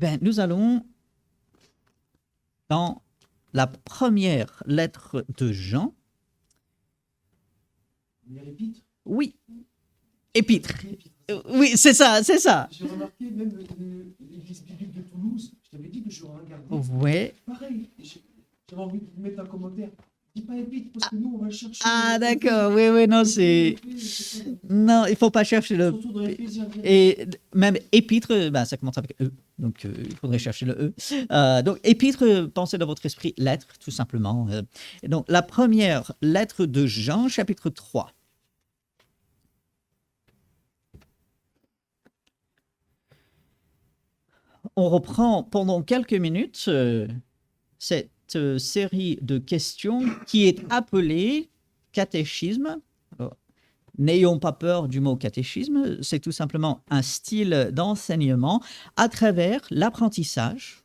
Eh bien, nous allons dans la première lettre de Jean. L'épître. Oui, épître. Oui, c'est ça, c'est ça. J'ai remarqué même l'église biblique de Toulouse, je t'avais dit que je regardais. Ouais. Pareil, j'avais envie de vous mettre un commentaire. Dis pas épître parce que nous on va chercher. Ah d'accord, oui, non, c'est... Non, il ne faut pas chercher le... Surtout dans l'Éphésiens. Et même épître, ben, ça commence avec E, donc il faudrait chercher le E. Donc épître, pensez dans votre esprit lettre, tout simplement. Et donc la première lettre de Jean, chapitre 3. On reprend pendant quelques minutes cette série de questions qui est appelée catéchisme. Alors, n'ayons pas peur du mot catéchisme, c'est tout simplement un style d'enseignement à travers l'apprentissage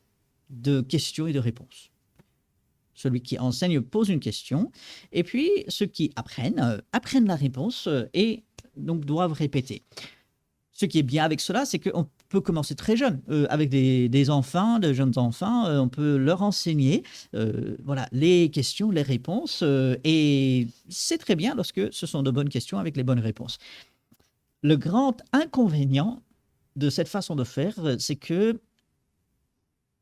de questions et de réponses. Celui qui enseigne pose une question, et puis ceux qui apprennent la réponse et donc doivent répéter. Ce qui est bien avec cela, c'est qu'on peut commencer très jeune, avec des enfants, de jeunes enfants, on peut leur enseigner voilà, les questions, les réponses, et c'est très bien lorsque ce sont de bonnes questions avec les bonnes réponses. Le grand inconvénient de cette façon de faire, c'est que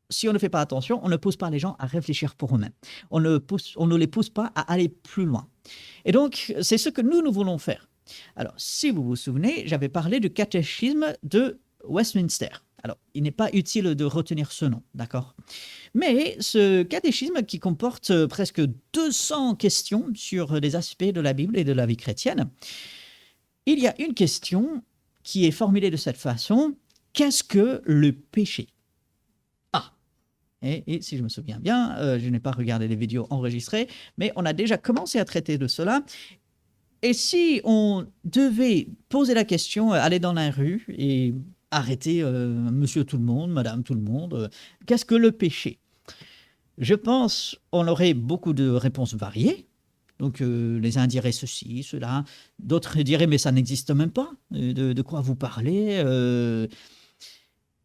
si on ne fait pas attention, on ne pousse pas les gens à réfléchir pour eux-mêmes. On ne les pousse pas à aller plus loin. Et donc, c'est ce que nous voulons faire. Alors, si vous vous souvenez, j'avais parlé du catéchisme de Westminster. Alors, il n'est pas utile de retenir ce nom, d'accord? Mais ce catéchisme qui comporte presque 200 questions sur des aspects de la Bible et de la vie chrétienne, il y a une question qui est formulée de cette façon: qu'est-ce que le péché? Et si je me souviens bien, je n'ai pas regardé les vidéos enregistrées, mais on a déjà commencé à traiter de cela. Et si on devait poser la question, aller dans la rue et arrêter monsieur tout le monde, madame tout le monde, qu'est-ce que le péché? Je pense qu'on aurait beaucoup de réponses variées. Donc les uns diraient ceci, cela, d'autres diraient mais ça n'existe même pas, de quoi vous parlez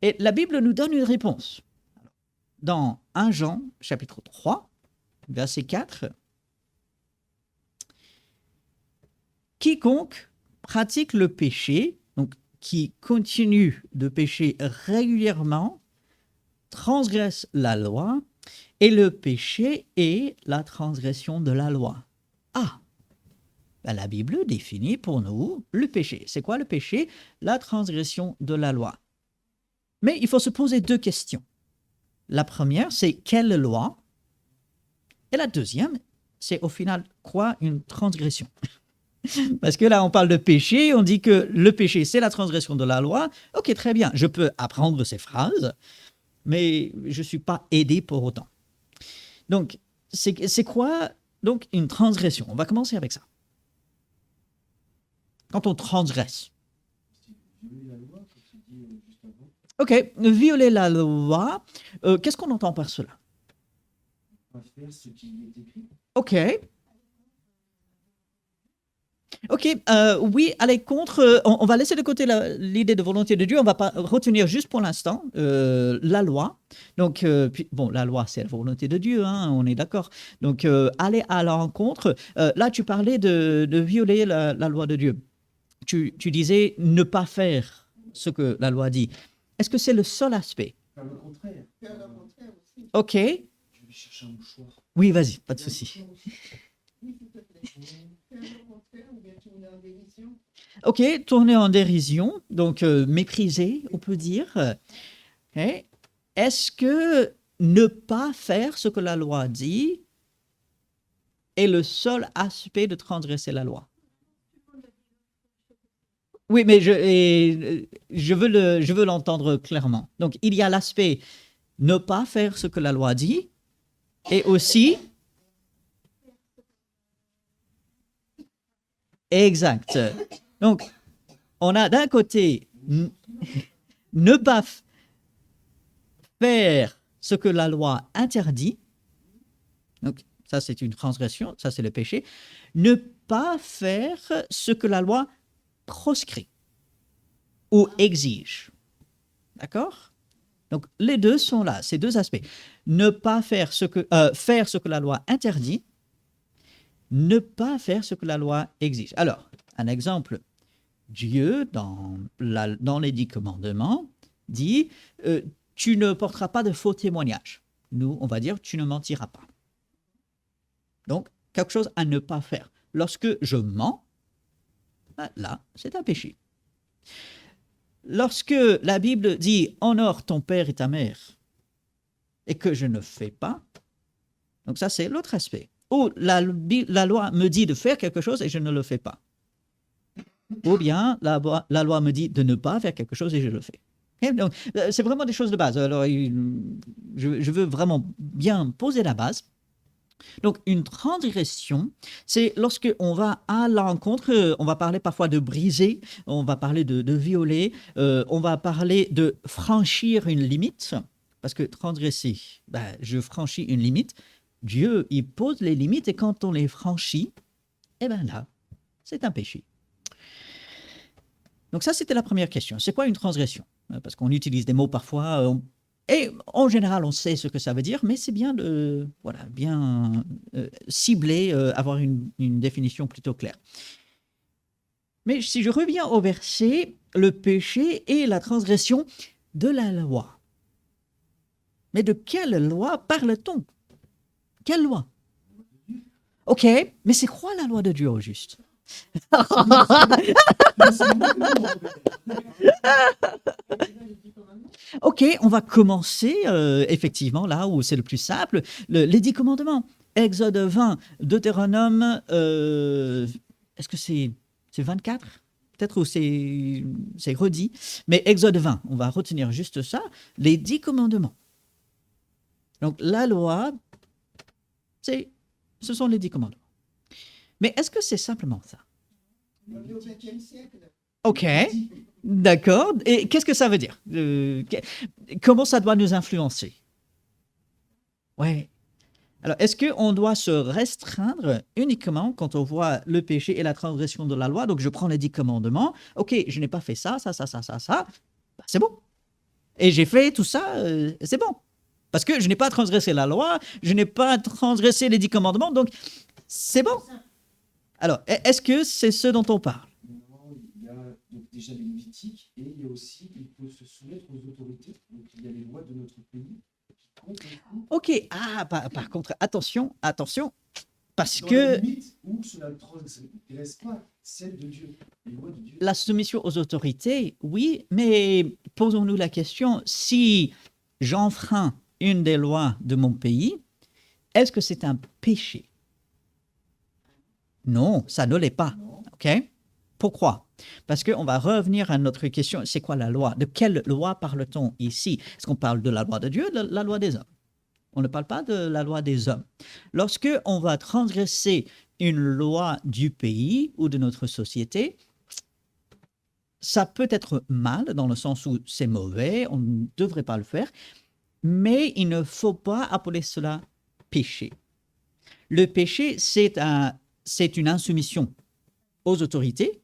Et la Bible nous donne une réponse. Dans 1 Jean, chapitre 3, verset 4, « Quiconque pratique le péché, donc qui continue de pécher régulièrement, transgresse la loi, et le péché est la transgression de la loi. » Ah, ben la Bible définit pour nous le péché. C'est quoi le péché? La transgression de la loi. Mais il faut se poser deux questions. La première, c'est quelle loi? Et la deuxième, c'est au final quoi une transgression? Parce que là, on parle de péché, on dit que le péché, c'est la transgression de la loi. Ok, très bien, je peux apprendre ces phrases, mais je ne suis pas aidé pour autant. Donc, c'est quoi donc une transgression? On va commencer avec ça. Quand on transgresse. Ok, violer la loi, qu'est-ce qu'on entend par cela? On va faire ce qui est écrit. Ok. Ok, oui, aller contre, on va laisser de côté l'idée de volonté de Dieu, on va pas retenir juste pour l'instant la loi. Donc, bon, la loi, c'est la volonté de Dieu, hein, on est d'accord. Donc, aller à l'encontre, là, tu parlais de violer la loi de Dieu. Tu disais ne pas faire ce que la loi dit. Est-ce que c'est le seul aspect? Faire le contraire. Faire le contraire aussi. Ok. Je vais chercher un mouchoir. Oui, vas-y, pas de souci. Oui, s'il te plaît. Faire le contraire ou bien tourner en dérision. Ok, tourner en dérision, donc mépriser, on peut dire. Okay. Est-ce que ne pas faire ce que la loi dit est le seul aspect de transgresser la loi? Oui, mais je veux l'entendre clairement. Donc, il y a l'aspect ne pas faire ce que la loi dit et aussi... Exact. Donc, on a d'un côté ne pas faire ce que la loi interdit. Donc, ça, c'est une transgression, ça, c'est le péché. Ne pas faire ce que la loi proscrit ou exige. D'accord? Donc, les deux sont là, ces deux aspects. Ne pas faire faire ce que la loi interdit, ne pas faire ce que la loi exige. Alors, un exemple, Dieu, dans les 10 commandements, dit tu ne porteras pas de faux témoignages. Nous, on va dire tu ne mentiras pas. Donc, quelque chose à ne pas faire. Lorsque je mens, ben là, c'est un péché. Lorsque la Bible dit honore ton père et ta mère et que je ne fais pas, donc ça c'est l'autre aspect. Ou la loi me dit de faire quelque chose et je ne le fais pas. Ou bien la loi me dit de ne pas faire quelque chose et je le fais. Okay? Donc c'est vraiment des choses de base. Alors je veux vraiment bien poser la base. Donc, une transgression, c'est lorsque on va à l'encontre, on va parler parfois de briser, on va parler de violer, on va parler de franchir une limite, parce que transgresser, ben, je franchis une limite, Dieu, il pose les limites et quand on les franchit, eh bien là, c'est un péché. Donc ça, c'était la première question. C'est quoi une transgression? Parce qu'on utilise des mots parfois, et en général, on sait ce que ça veut dire, mais c'est bien de bien cibler, avoir une définition plutôt claire. Mais si je reviens au verset, le péché et la transgression de la loi. Mais de quelle loi parle-t-on? Quelle loi? Ok, mais c'est quoi la loi de Dieu au juste? Ok, on va commencer effectivement là où c'est le plus simple, les 10 commandements. Exode 20, Deutéronome, est-ce que c'est 24? Peut-être où c'est redit, mais Exode 20, on va retenir juste ça, les 10 commandements. Donc la loi, ce sont les 10 commandements. Mais est-ce que c'est simplement ça? On est au XXe siècle. Ok, d'accord. Et qu'est-ce que ça veut dire? Comment ça doit nous influencer? Ouais. Alors, est-ce qu'on doit se restreindre uniquement quand on voit le péché et la transgression de la loi? Donc, je prends les 10 commandements. Ok, je n'ai pas fait ça, ça, ça, ça, ça, ça. Bah, c'est bon. Et j'ai fait tout ça, c'est bon. Parce que je n'ai pas transgressé la loi, je n'ai pas transgressé les 10 commandements, donc c'est bon. Alors, est-ce que c'est ce dont on parle? Non, il y a donc déjà les Lévitiques et il y a aussi, il faut se soumettre aux autorités. Donc il y a les lois de notre pays qui comptent aussi Ok, par contre, attention, parce dans que la limite où cela ne transgresse pas celle de Dieu, les lois de Dieu. la soumission aux autorités, oui, mais posons-nous la question, si j'enfreins une des lois de mon pays, est-ce que c'est un péché? Non, ça ne l'est pas. Non. Ok? Pourquoi? Parce qu'on va revenir à notre question, c'est quoi la loi? De quelle loi parle-t-on ici? Est-ce qu'on parle de la loi de Dieu ou de la loi des hommes? On ne parle pas de la loi des hommes. Lorsque on va transgresser une loi du pays ou de notre société, ça peut être mal dans le sens où c'est mauvais, on ne devrait pas le faire, mais il ne faut pas appeler cela péché. Le péché, c'est une insoumission aux autorités.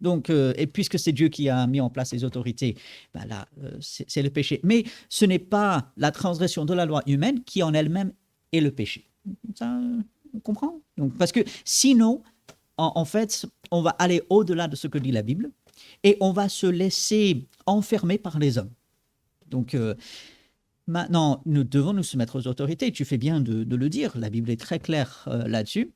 Donc, et puisque c'est Dieu qui a mis en place les autorités, ben là, c'est le péché. Mais ce n'est pas la transgression de la loi humaine qui en elle-même est le péché. Ça, on comprend? Donc, parce que sinon, en fait, on va aller au-delà de ce que dit la Bible et on va se laisser enfermer par les hommes. Donc, maintenant, nous devons nous soumettre aux autorités. Tu fais bien de le dire. La Bible est très claire là-dessus.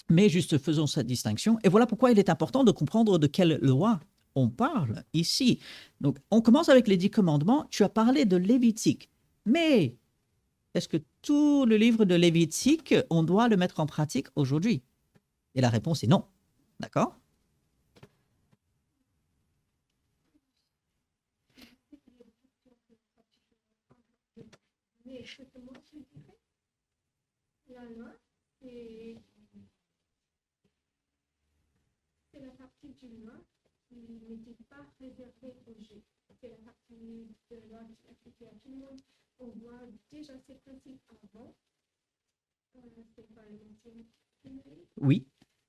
Mais juste faisons cette distinction. Et voilà pourquoi il est important de comprendre de quelle loi on parle ici. Donc, on commence avec les 10 commandements. Tu as parlé de Lévitique. Mais est-ce que tout le livre de Lévitique, on doit le mettre en pratique aujourd'hui? Et la réponse est non. D'accord? Mais justement, je dirais, la loi, c'est la partie du loi qui n'était pas réservée aux Juifs. C'est la partie de la loi qui s'appliquait à tout le monde. On voit déjà ces principes avant. C'est pas l'Ancien Testament. Oui.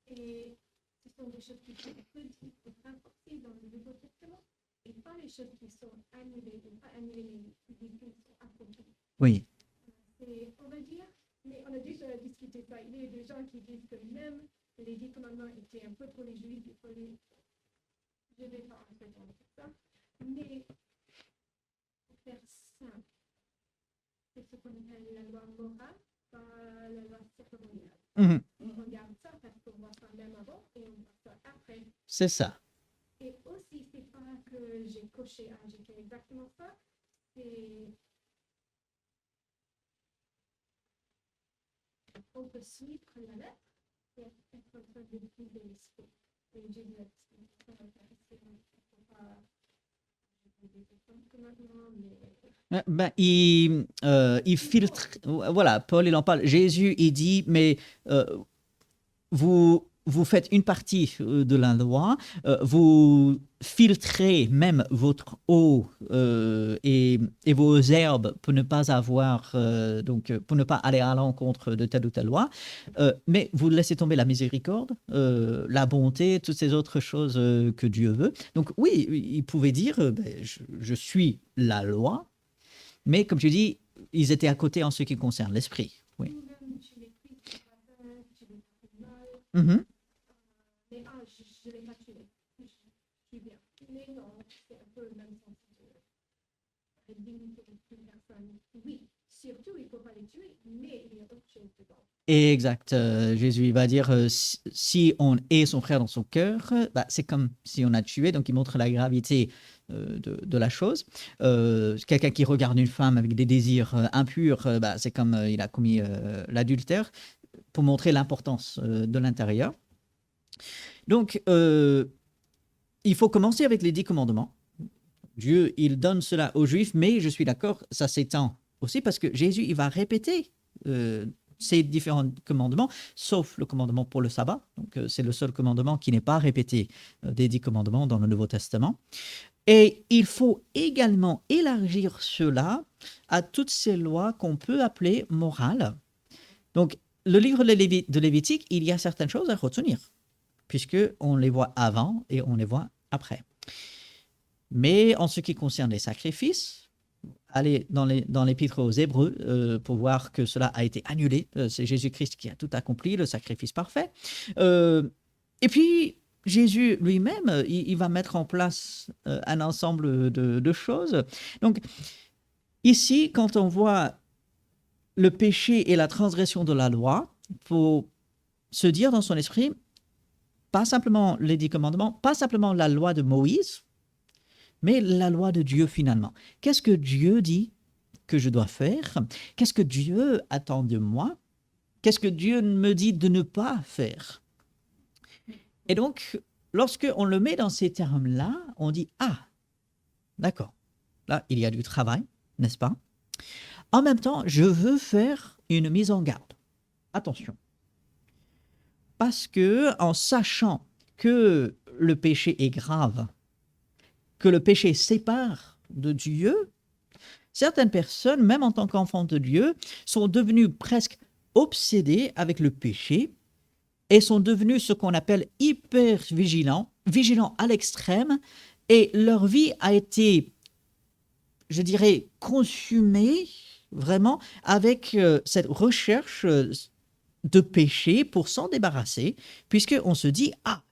Et ce sont des choses qui sont redites et renforcées dans le Nouveau Testament. Et pas les choses qui sont annulées, ou pas annulées, mais des Oui. On va dire, mais on a déjà discuté ça. Il y a des gens qui disent que même les 10 commandements étaient un peu pour les juifs, je ne vais pas rentrer dans tout ça, mais pour faire simple, c'est ce qu'on appelle la loi morale, pas la loi cérémoniale. Mhm. On regarde ça parce qu'on voit ça même avant et on voit ça après. C'est ça. Et aussi, c'est pas que j'ai coché, j'ai fait exactement ça, c'est on peut suivre la lettre et être en train de vivre l'esprit. Et j'ai dit, ça m'intéresse, faut pas, je vais dire que maintenant, mais Il filtre. Voilà, Paul, il en parle. Jésus, il dit, mais euh, vous faites une partie de la loi, vous filtrez même votre eau et vos herbes pour ne pas avoir, pour ne pas aller à l'encontre de telle ou telle loi, mais vous laissez tomber la miséricorde, la bonté, toutes ces autres choses que Dieu veut. Donc oui, il pouvait dire, je suis la loi, mais comme tu dis, ils étaient à côté en ce qui concerne l'esprit. Oui. même tu l'écris, tu vas faire, tu ne fais pas mal, Mhm. mais je ne l'ai pas tué, je suis bien. Mais non, c'est un peu le même sens de limiter une personne. Oui, surtout, il ne faut pas les tuer, mais il y a autre chose dedans. Exact. Jésus il va dire si on hait son frère dans son cœur, c'est comme si on a tué. Donc il montre la gravité de la chose. Quelqu'un qui regarde une femme avec des désirs impurs, c'est comme il a commis l'adultère, pour montrer l'importance de l'intérieur. Donc il faut commencer avec les 10 commandements. Dieu, il donne cela aux Juifs, mais je suis d'accord, ça s'étend aussi parce que Jésus, il va répéter ces différents commandements, sauf le commandement pour le sabbat. Donc, c'est le seul commandement qui n'est pas répété des 10 commandements dans le Nouveau Testament. Et il faut également élargir cela à toutes ces lois qu'on peut appeler morales. Donc, le livre de Lévitique, il y a certaines choses à retenir, puisqu'on les voit avant et on les voit après. Mais en ce qui concerne les sacrifices, allez dans l'épître aux Hébreux pour voir que cela a été annulé. C'est Jésus-Christ qui a tout accompli, le sacrifice parfait. Et puis, Jésus lui-même, il va mettre en place un ensemble de choses. Donc, ici, quand on voit le péché et la transgression de la loi, il faut se dire dans son esprit, pas simplement les 10 commandements, pas simplement la loi de Moïse, mais la loi de Dieu finalement. Qu'est-ce que Dieu dit que je dois faire? Qu'est-ce que Dieu attend de moi? Qu'est-ce que Dieu me dit de ne pas faire? Et donc, lorsque on le met dans ces termes-là, on dit « Ah, d'accord, là, il y a du travail, n'est-ce pas? En même temps, je veux faire une mise en garde. Attention. Parce que en sachant que le péché est grave, que le péché sépare de Dieu, certaines personnes, même en tant qu'enfants de Dieu, sont devenues presque obsédées avec le péché et sont devenues ce qu'on appelle hyper vigilants à l'extrême, et leur vie a été, je dirais, consumée vraiment avec cette recherche de péché pour s'en débarrasser, puisqu'on se dit « Ah,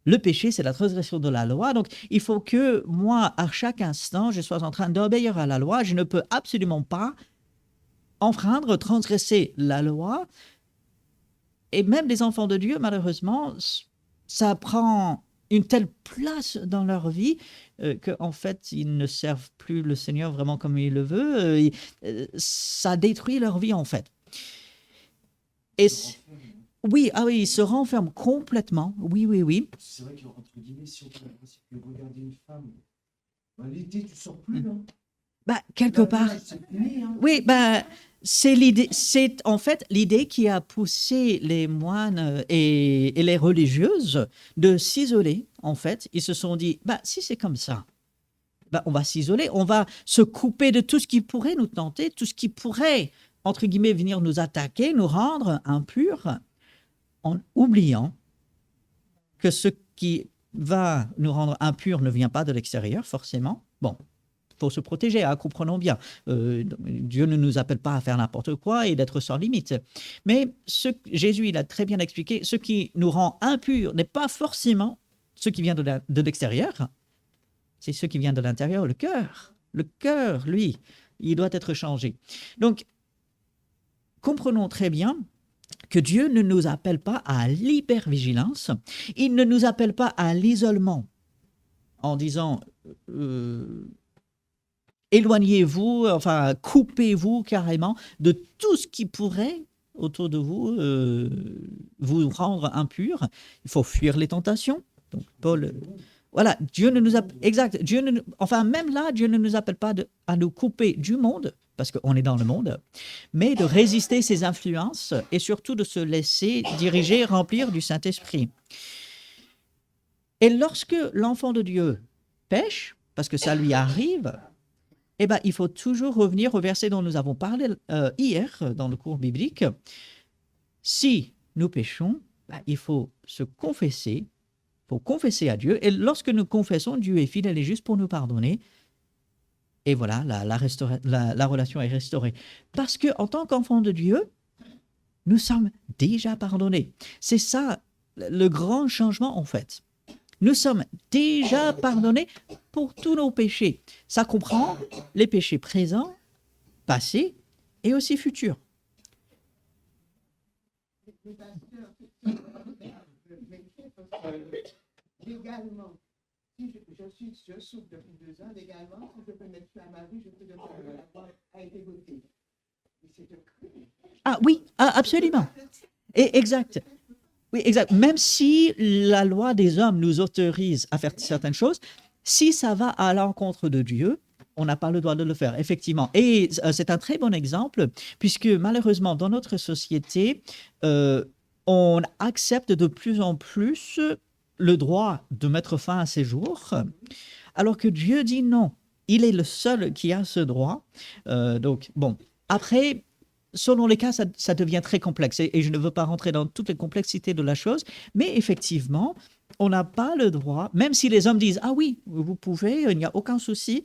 le péché, c'est la transgression de la loi. Donc, il faut que moi, à chaque instant, je sois en train d'obéir à la loi. Je ne peux absolument pas enfreindre, transgresser la loi. » Et même les enfants de Dieu, malheureusement, ça prend une telle place dans leur vie qu'en fait, ils ne servent plus le Seigneur vraiment comme il le veut. Ça détruit leur vie, en fait. Et oui, ils se renferment complètement. Oui. C'est vrai qu'entre guillemets, si on prend le principe de regarder une femme, l'été, tu sors plus, là. Quelque Là, part. c'est fini, hein. Oui, c'est l'idée, c'est en fait l'idée qui a poussé les moines et les religieuses de s'isoler. En fait, ils se sont dit, si c'est comme ça, on va s'isoler, on va se couper de tout ce qui pourrait nous tenter, tout ce qui pourrait, entre guillemets, venir nous attaquer, nous rendre impurs, en oubliant que ce qui va nous rendre impurs ne vient pas de l'extérieur, forcément. Bon, faut se protéger, hein, comprenons bien. Dieu ne nous appelle pas à faire n'importe quoi et d'être sans limite. Mais Jésus, il a très bien expliqué, ce qui nous rend impurs n'est pas forcément ce qui vient de l'extérieur, c'est ce qui vient de l'intérieur, le cœur. Le cœur, lui, il doit être changé. Donc, comprenons très bien que Dieu ne nous appelle pas à l'hypervigilance, il ne nous appelle pas à l'isolement en disant éloignez-vous, enfin coupez-vous carrément de tout ce qui pourrait autour de vous vous rendre impur. Il faut fuir les tentations. Donc Paul, voilà, Dieu ne nous appelle, exact, enfin même là, Dieu ne nous appelle pas à nous couper du monde, parce qu'on est dans le monde, mais de résister ses influences et surtout de se laisser diriger, remplir du Saint-Esprit. Et lorsque l'enfant de Dieu pêche, parce que ça lui arrive, eh ben, il faut toujours revenir au verset dont nous avons parlé hier dans le cours biblique. Si nous péchons, ben, il faut se confesser, il faut confesser à Dieu, et lorsque nous confessons, Dieu est fidèle et juste pour nous pardonner. Et voilà, la relation est restaurée. Parce qu'en tant qu'enfant de Dieu, nous sommes déjà pardonnés. C'est ça le grand changement en fait. Nous sommes déjà pardonnés pour tous nos péchés. Ça comprend les péchés présents, passés et aussi futurs. Légalement, si je souffre depuis 2 ans, légalement, si je peux mettre fin à ma vie, je peux dire que la loi a été votée. Ah oui, absolument. Et exact. Oui, exact. Même si la loi des hommes nous autorise à faire certaines choses, si ça va à l'encontre de Dieu, on n'a pas le droit de le faire, effectivement. Et c'est un très bon exemple, puisque malheureusement, dans notre société, on accepte de plus en plus le droit de mettre fin à ses jours, alors que Dieu dit non. Il est le seul qui a ce droit. Donc, bon, après, selon les cas, ça devient très complexe. Et je ne veux pas rentrer dans toutes les complexités de la chose, mais effectivement, on n'a pas le droit, même si les hommes disent « Ah oui, vous pouvez, il n'y a aucun souci »,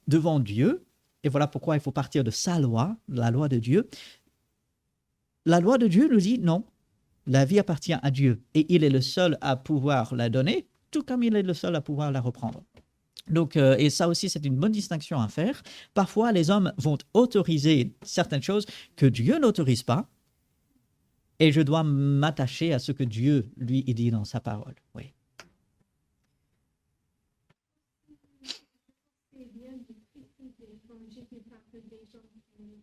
devant Dieu, et voilà pourquoi il faut partir de sa loi, la loi de Dieu. La loi de Dieu nous dit non, la vie appartient à Dieu, et il est le seul à pouvoir la donner, tout comme il est le seul à pouvoir la reprendre. Donc, et ça aussi, c'est une bonne distinction à faire. Parfois, les hommes vont autoriser certaines choses que Dieu n'autorise pas, et je dois m'attacher à ce que Dieu, lui, dit dans sa parole. Oui. C'est bien de préciser, quand j'étais parle des gens qui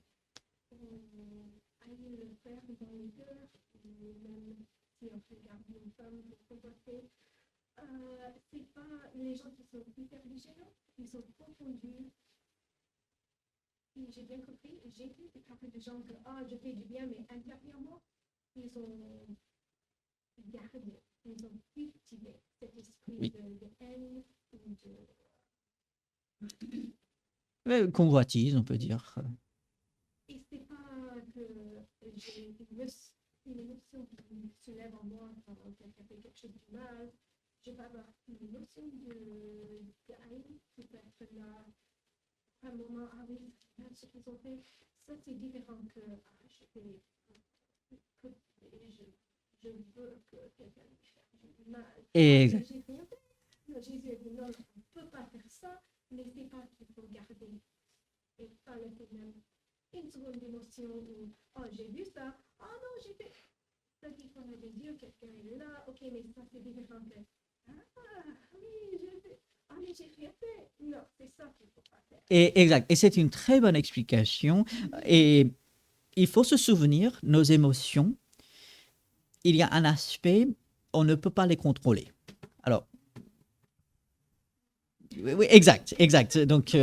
aillent le faire dans le cœur, même si on regarde une femme pour comporter. C'est pas les gens qui sont hyper vigilants, ils sont confondus. Et j'ai bien compris, j'ai vu des parler de gens que je fais du bien, mais intérieurement, ils ont gardé, ils ont cultivé cet esprit de haine ou de. Convoitise, on peut dire. Et c'est pas que j'ai une émotion qui se lève en moi quand quelqu'un fait quelque chose de mal. Je vais avoir une émotion de haine qui peut être là à un moment, oui, ce qu'ils ont fait, ça c'est différent que je veux que quelqu'un me fasse du mal. Exact. J'ai rien fait. Jésus a dit non, on ne peut pas faire ça, mais c'est pas qu'il faut garder. Et pas laisser même une seconde d'émotion où j'ai vu ça, non, j'ai fait. Ça dit qu'on a des yeux, quelqu'un est là, ok, mais ça c'est différent que oui, j'ai fait. Mais j'ai rien fait. Non, c'est ça qu'il ne faut pas faire. Et, exact. Et c'est une très bonne explication. Et il faut se souvenir, nos émotions, il y a un aspect, on ne peut pas les contrôler. Alors, oui, exact. Donc,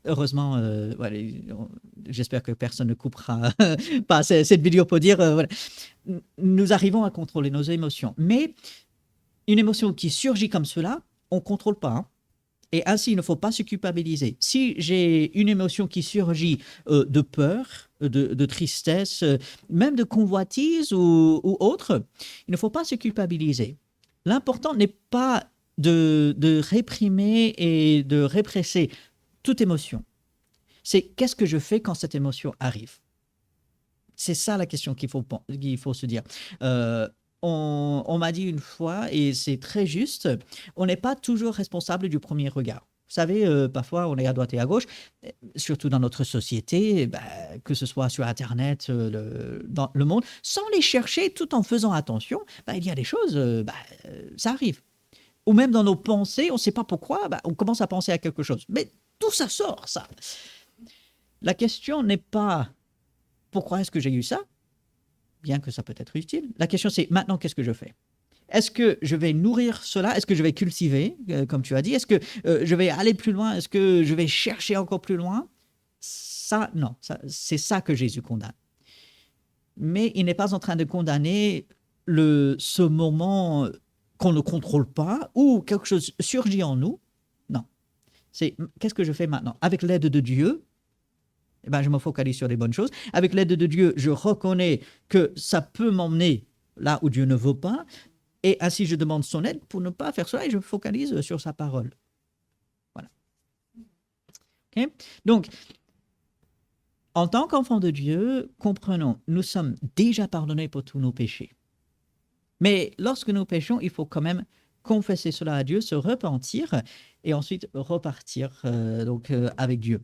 heureusement, voilà, j'espère que personne ne coupera pas cette vidéo pour dire, voilà, nous arrivons à contrôler nos émotions. Mais une émotion qui surgit comme cela, on ne contrôle pas. Hein. Et ainsi, il ne faut pas se culpabiliser. Si j'ai une émotion qui surgit de peur, de tristesse, même de convoitise ou autre, il ne faut pas se culpabiliser. L'important n'est pas de réprimer et de répresser toute émotion. C'est qu'est-ce que je fais quand cette émotion arrive? C'est ça la question qu'il faut se dire. On m'a dit une fois, et c'est très juste, on n'est pas toujours responsable du premier regard. Vous savez, parfois on est à droite et à gauche, surtout dans notre société, que ce soit sur Internet, dans le monde, sans les chercher, tout en faisant attention, il y a des choses, ça arrive. Ou même dans nos pensées, on ne sait pas pourquoi, on commence à penser à quelque chose. Mais tout ça sort, ça. La question n'est pas pourquoi est-ce que j'ai eu ça, bien que ça peut être utile. La question c'est maintenant qu'est-ce que je fais? Est-ce que je vais nourrir cela? Est-ce que je vais cultiver, comme tu as dit? Est-ce que je vais aller plus loin? Est-ce que je vais chercher encore plus loin? Ça, non. C'est ça que Jésus condamne. Mais il n'est pas en train de condamner ce moment qu'on ne contrôle pas ou quelque chose surgit en nous. Non. C'est qu'est-ce que je fais maintenant? Avec l'aide de Dieu, je me focalise sur les bonnes choses. Avec l'aide de Dieu, je reconnais que ça peut m'emmener là où Dieu ne veut pas. Et ainsi, je demande son aide pour ne pas faire cela et je me focalise sur sa parole. Voilà. Okay? Donc, en tant qu'enfants de Dieu, comprenons, nous sommes déjà pardonnés pour tous nos péchés. Mais lorsque nous péchons, il faut quand même confesser cela à Dieu, se repentir et ensuite repartir avec Dieu.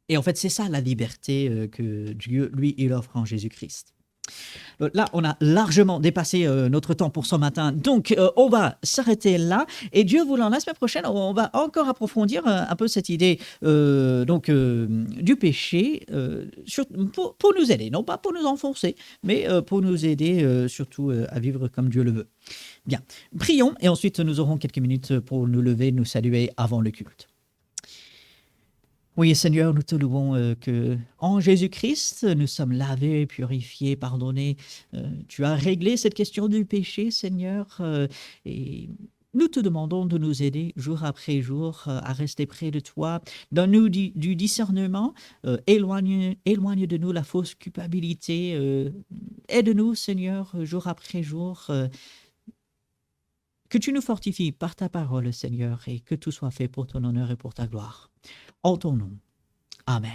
Et en fait, c'est ça la liberté que Dieu, lui, il offre en Jésus-Christ. Là, on a largement dépassé notre temps pour ce matin. Donc, on va s'arrêter là. Et Dieu voulant, la semaine prochaine, on va encore approfondir un peu cette idée du péché pour nous aider. Non pas pour nous enfoncer, mais pour nous aider surtout à vivre comme Dieu le veut. Bien, prions et ensuite nous aurons quelques minutes pour nous lever, nous saluer avant le culte. Oui, Seigneur, nous te louons que en Jésus-Christ, nous sommes lavés, purifiés, pardonnés. Tu as réglé cette question du péché, Seigneur, et nous te demandons de nous aider jour après jour à rester près de toi. Donne-nous du discernement, éloigne de nous la fausse culpabilité. Aide-nous, Seigneur, jour après jour. Que tu nous fortifies par ta parole, Seigneur, et que tout soit fait pour ton honneur et pour ta gloire. En ton nom. Amen.